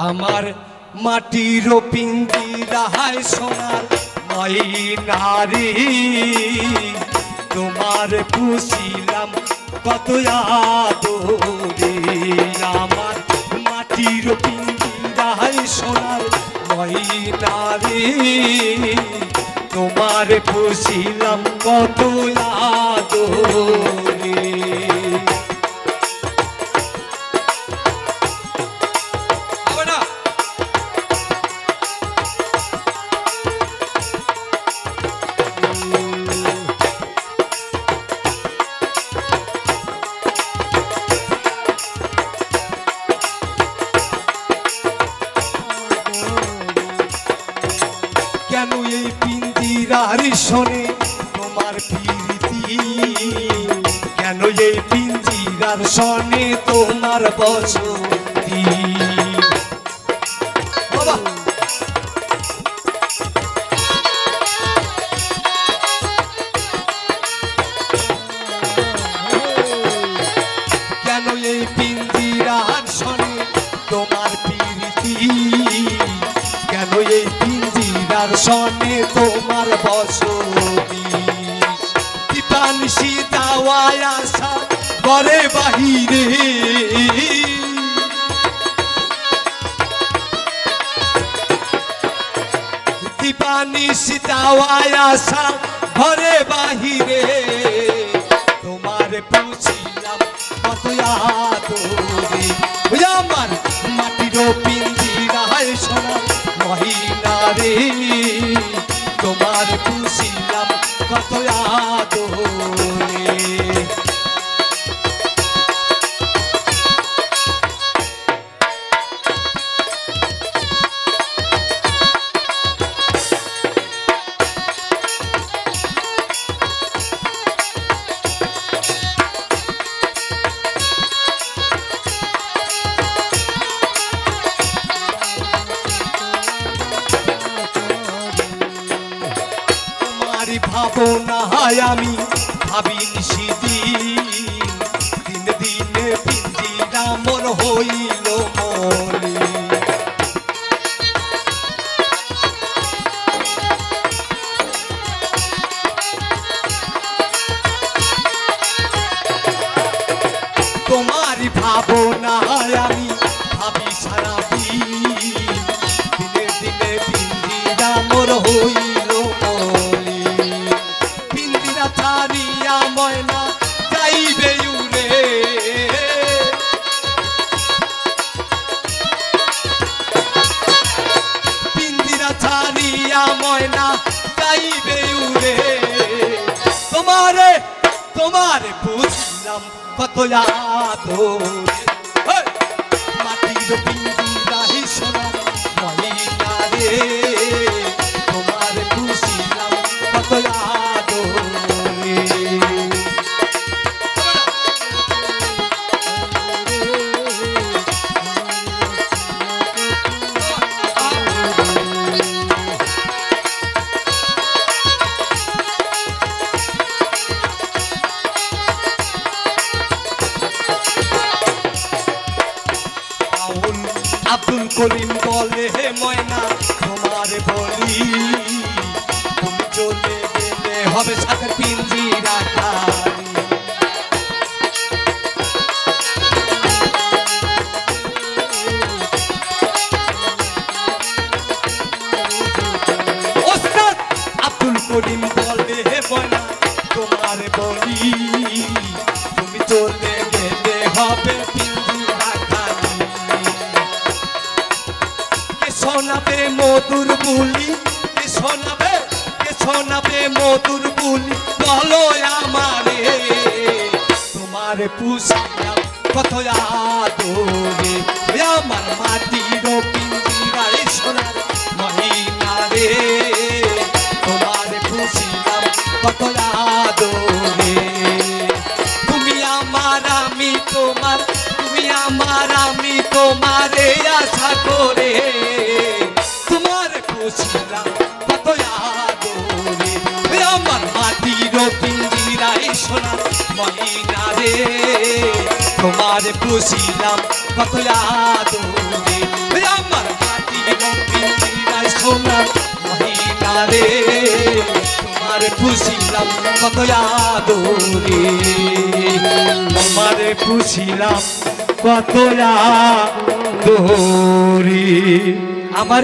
আমার মাটির পিঞ্জিরায় সোনার ময়নারে তোমার পুষিলাম কত আদরে। আমার মাটির পিঞ্জিরায় সোনার ময়নারে তোমার পুষিলাম কত আদরে। কেন এই পিঞ্জিরার শোনে তোমার প্রীতি, কেন এই পিঞ্জিরার শোনে তোমার বসতি। কেন এই পিঞ্জিরার শোনে তোমার প্রীতি, কেন এই পিঞ্জিরার শোনে তোমার বসতি। দীপানিশি যাওয়ায় আসা ঘরে বাহিরে, দীপানিশি যাওয়ায় আসা ঘরে বাহিরে তোমার পুছিলাম কত আদরে। আমার মাটির পিঞ্জিরায় সোনার ময়নারে তোমার পুষিলাম কত আদরে। ভাবনায় আমি ভাবিনি সেদিন, দিনে দিনে পিঞ্জিরা মোর হইল মলিন। তোমার ভাবনায় আমি ভাবি সারাদিন, দিনে দিনে পিঞ্জিরা মোর হইল মলিন। পিঞ্জিরা ছাড়িয়া ময়না যাইবে উড়ে, পিঞ্জিরা ছাড়িয়া ময়না যাইবে উড়ে। তোমারে তোমারে বুঝলাম কত আদরে। মাটির পিঞ্জিরায় সোনার ময়নারে তোমার বুঝলাম কত আদরে। আব্দুল করিম বলে হে ময়না তোমার বলি, তুমি চলে গেলে হবে সাথে পিঞ্জিরা খালি। ওস্তাদ আব্দুল করিম বলে হে ময়না তোমার বলি, তুমি চলে গেলে হবে পিঞ্জিরা খালি। শোনাবে মধুর বুলি, শোনাবে মধুর বুলি বলো আমারে তোমার পুষিলাম কত আদরে। আমার মাটির পিঞ্জিরায় সোনার ময়নারে তোমার পুষিলাম কত আদরে। তুমি আমার আমি তোমার, তুমি আমার আমি তোমারে আশা করে তোমার পুষিলাম কত আদরে। আমার মাটির পিঞ্জিরায় সোনার ময়নারে তোমার পুষিলাম কত আদরে। আমার রে তোমারে পুষিলাম কত আদরে তোমারে পুছিলাম কত আদরি আমার